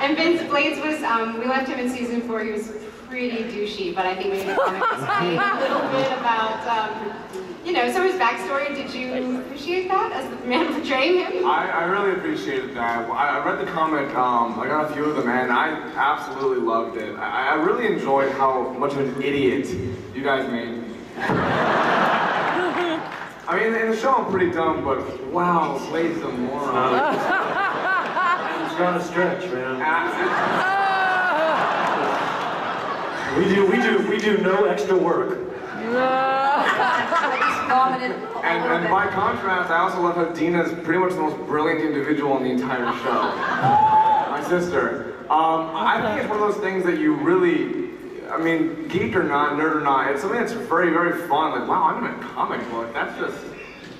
And Vince Blades was, we left him in season 4, he was pretty douchey, but I think maybe the comic was saying a little bit about, you know, some of his backstory. Did you appreciate that as the man portraying him? I really appreciated that. I read the comic, I got a few of them, and I absolutely loved it. I really enjoyed how much of an idiot you guys made me. I mean, in the show I'm pretty dumb, but wow, Blade's a moron. It's not a stretch, man. We do no extra work. And by contrast, I also love how Dina's pretty much the most brilliant individual in the entire show. My sister. I think it's one of those things that you really, I mean, geek or not, nerd or not, it's something that's very, very fun. Like, wow, I'm in a comic book. That's just,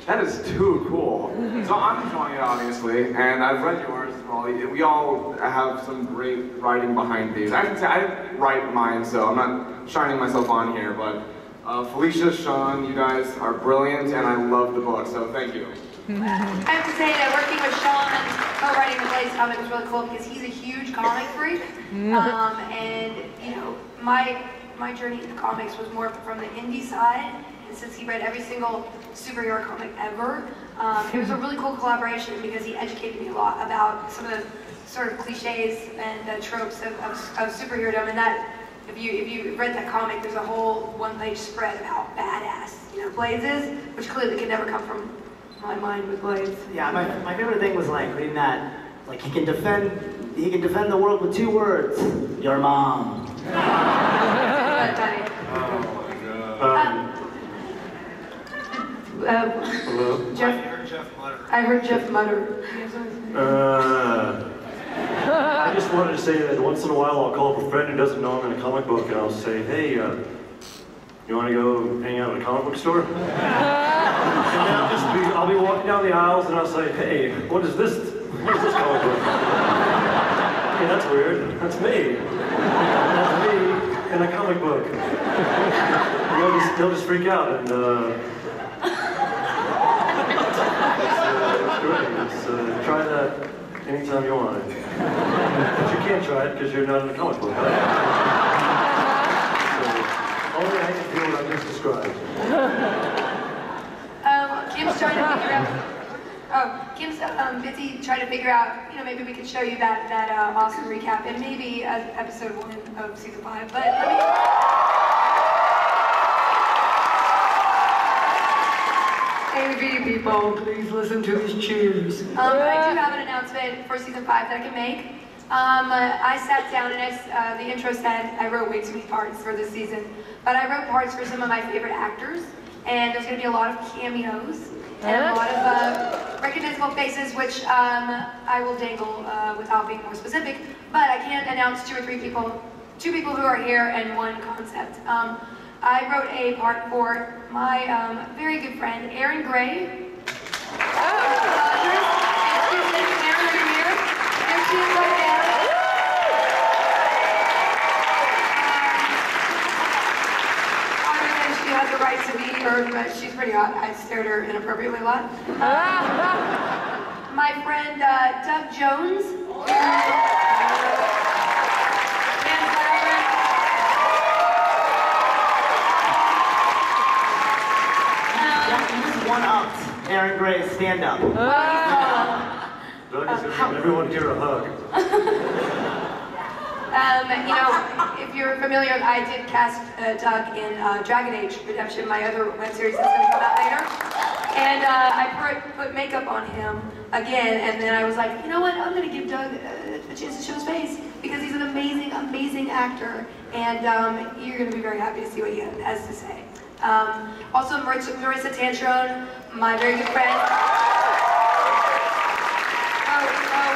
that is too cool. So I'm enjoying it, obviously, and I've read yours as well. We all have some great writing behind these. I can say I write mine, so I'm not shining myself on here, but Felicia, Sean, you guys are brilliant, and I love the book, so thank you. I have to say that working with Sean and co-writing the Blaze comic was really cool because he's a huge comic freak, and you know, my journey into comics was more from the indie side, and since he read every single superhero comic ever, it was a really cool collaboration because he educated me a lot about some of the sort of cliches and tropes of superhero, and that if you read that comic, there's a whole one-page spread of how badass, you know, Blaze is, which clearly could never come from my mind with Blaze. Yeah, my favorite thing was like reading that, like he can defend the world with 2 words. Your mom. Hello? I heard Jeff mutter. I just wanted to say that once in a while I'll call up a friend who doesn't know I'm in a comic book and I'll say, hey, you want to go hang out at a comic book store? And then I'll be walking down the aisles and I'll say, hey, what is this comic book? Hey, that's weird. That's me. That's me in a comic book. And they'll just freak out, and it's great. Try that anytime you want it. But you can't try it because you're not in a comic book, right? So, only I can feel what I just described. Kim's trying to figure out. Oh, Kim's busy trying to figure out. You know, maybe we could show you that awesome recap, and maybe episode 1 of season 5. But let me. AV people, please listen to these cheers. I do have an announcement for season 5 that I can make. I sat down and as the intro said, I wrote way too many parts for this season, but I wrote parts for some of my favorite actors, and there's going to be a lot of cameos and a lot of recognizable faces, which I will dangle without being more specific, but I can announce 2 or 3 people, 2 people who are here and 1 concept. I wrote a part for my very good friend, Erin Gray. She has the right to be heard, but she's pretty hot. I stared her inappropriately a lot. My friend Doug Jones. One-upped Erin Gray's stand-up. Doug is going to give everyone here a hug. You know, if you're familiar, I did cast Doug in Dragon Age Redemption, my other web series that's going to come out later. And I put makeup on him again, and then I was like, you know what, I'm going to give Doug a chance to show his face, because he's an amazing, amazing actor, and you're going to be very happy to see what he has to say. Also, Marissa Tantrone, my very good friend.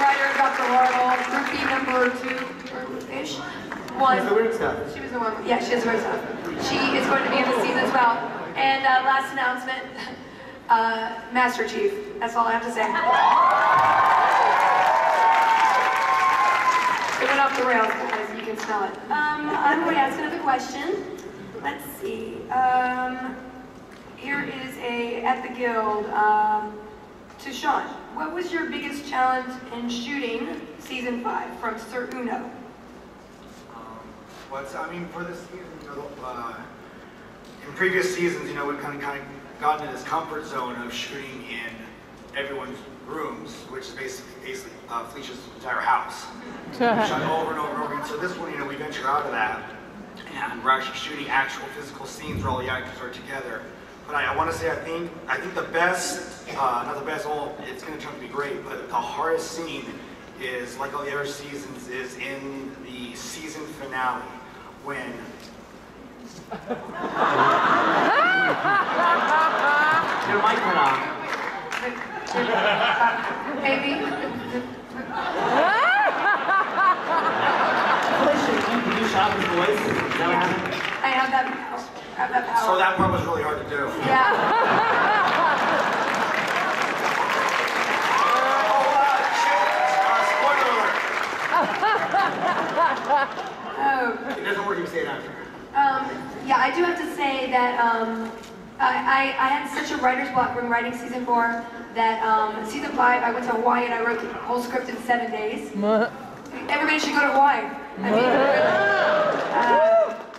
Writer, Dr. Laurel, rookie number 2-ish. She has the weird stuff. She was the one. Yeah, she has the weird stuff. She is going to be in the season as well. And last announcement, Master Chief. That's all I have to say. It went off the rails, guys. You can smell it. I'm going to ask another question. Let's see. Here is a at the Guild to Sean. what was your biggest challenge in shooting season 5 from Sir Uno? I mean, for this season, in previous seasons, we've kind of gotten in this comfort zone of shooting in everyone's rooms, which is basically Felicia's entire house. We shot over and over and over again. So this one, we venture out of that, and we're actually shooting actual physical scenes where all the actors are together. But I want to say, I think the best, not the best, it's going to turn out to be great, but the hardest scene is, like all the other seasons, is in the season finale, when Your mic went on. Maybe. Can you shop his voice? Is that what happened? I have that power. so that part was really hard to do. Yeah. Spoiler alert! It doesn't work if you say it after. Yeah, I do have to say that I had such a writer's block when writing season 4 that season 5 I went to Hawaii and I wrote the whole script in 7 days. Everybody should go to Hawaii. I mean,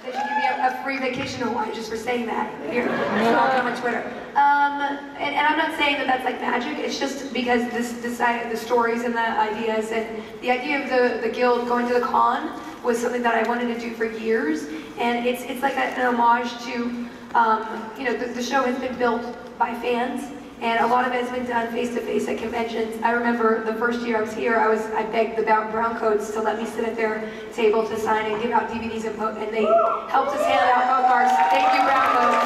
they should give me a free vacation to Hawaii just for saying that. Here, stalk on my Twitter. And I'm not saying that that's like magic. It's just because the stories and the ideas and the idea of the guild going to the con was something that I wanted to do for years. And it's like an homage to, the show has been built by fans, and a lot of it has been done face-to-face at conventions. I remember the first year I was here, I begged the Brown Coats to let me sit at their table to sign and give out DVDs and they helped us hand out bookmarks. Thank you, Brown Coats.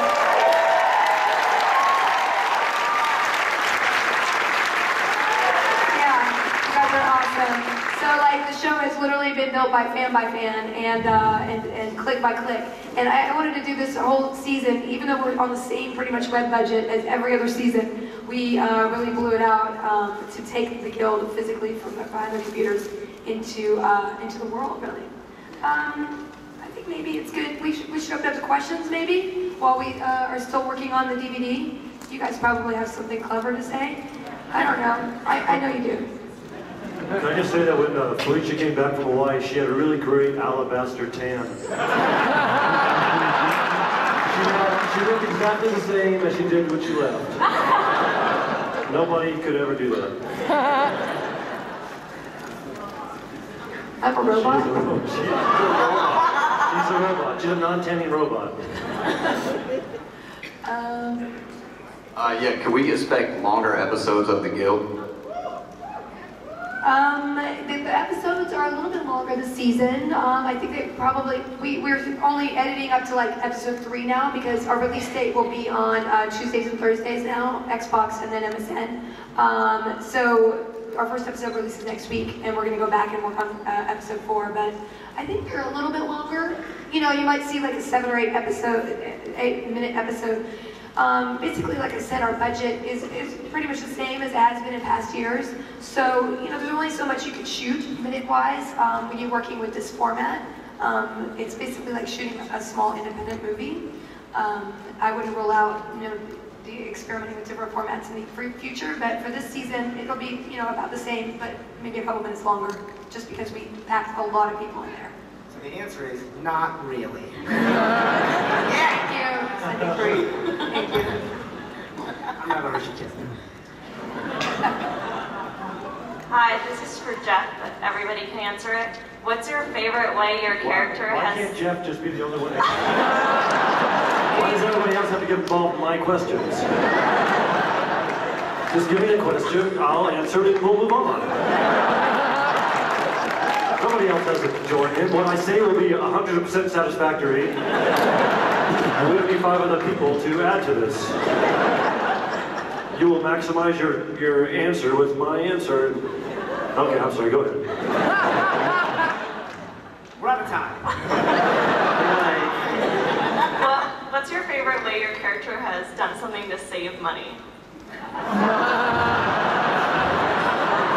Yeah, you guys are awesome. So like the show has literally been built by fan and click by click. And I wanted to do this whole season, even though we're on the same pretty much web budget as every other season, we really blew it out to take the guild physically from behind the computers into the world, really. I think maybe it's good. We should open up to questions maybe while we are still working on the DVD. You guys probably have something clever to say. I don't know. I know you do. Can I just say that when Felicia came back from Hawaii, she had a really great alabaster tan. She looked exactly the same as she did when she left. Nobody could ever do that. I'm a robot? She's a robot. She's a non-tanning robot. Yeah, can we expect longer episodes of The Guild? The episodes are a little bit longer this season. I think they probably, we're only editing up to like episode 3 now because our release date will be on Tuesdays and Thursdays now, Xbox and then MSN. So our first episode releases next week and we're going to go back and work on episode 4, but I think they're a little bit longer. You might see like a 7 or 8 minute episode. Basically, like I said, our budget is pretty much the same as it has been in past years. So, there's only so much you can shoot minute-wise when you're working with this format. It's basically like shooting a small independent movie. I wouldn't rule out, the experimenting with different formats in the future, but for this season, it'll be, about the same, but maybe a couple minutes longer, just because we packed a lot of people in there. So the answer is not really. Thank you. Thank you. I'm not a Hershey kid. Hi, this is for Jeff, but everybody can answer it. What's your favorite way your character Why has... can't Jeff just be the only one? Why does everybody else have to get involved in my questions? Just give me a question, I'll answer it, and we'll move on. Nobody else has to join in. What I say will be 100% satisfactory. And we have 5 other people to add to this. You will maximize your answer with my answer. Okay, I'm sorry, go ahead. We're out of time. What's your favorite way your character has done something to save money? Is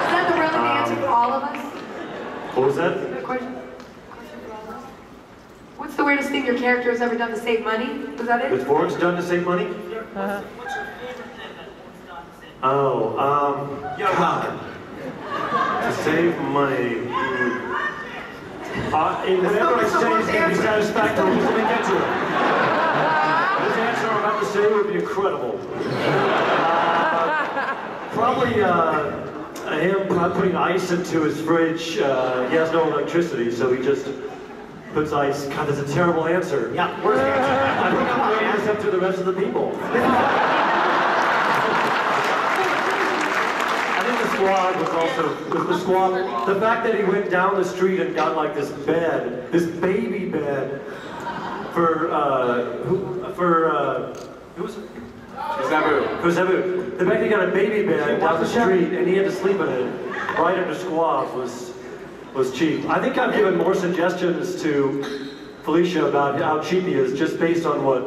that the relevant answer for all of us? What was that? Question for all of us. What's the weirdest thing your character has ever done to save money? Was that it? Is Forrest done to save money? What's your favorite thing that Forrest done to save money? To save money. Whatever I say is going to be satisfactory. Just let me get to it. This answer I'm about to say would be incredible. Probably him putting ice into his fridge. He has no electricity, so he just puts ice. God, that's a terrible answer. Yeah, worst answer. I think I'm going to answer up to the rest of the people. Squad was also the squad. The fact that he went down the street and got like this bed, this baby bed, for who was it? For Zabu. The fact that he got a baby bed down the street and he had to sleep in it right under squad was cheap. I think I've given more suggestions to Felicia about how cheap he is just based on what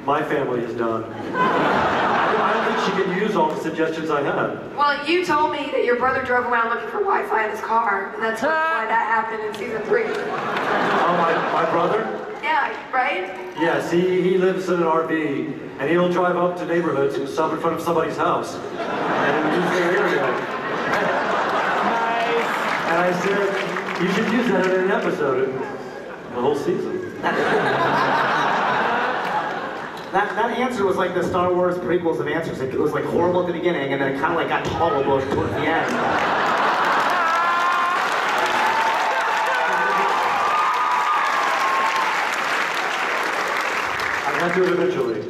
my family has done. I don't think she can use all the suggestions I had. Well, you told me that your brother drove around looking for Wi-Fi in his car, and that's why that happened in season 3. Oh, my brother? Yeah, right? Yes, he lives in an RV, and he'll drive up to neighborhoods and stop in front of somebody's house and use their internet. Nice. And I said, you should use that in an episode, the whole season. That answer was like the Star Wars prequels of answers. It was like horrible at the beginning, and then it kind of like got tolerable towards the end. I got to do it eventually.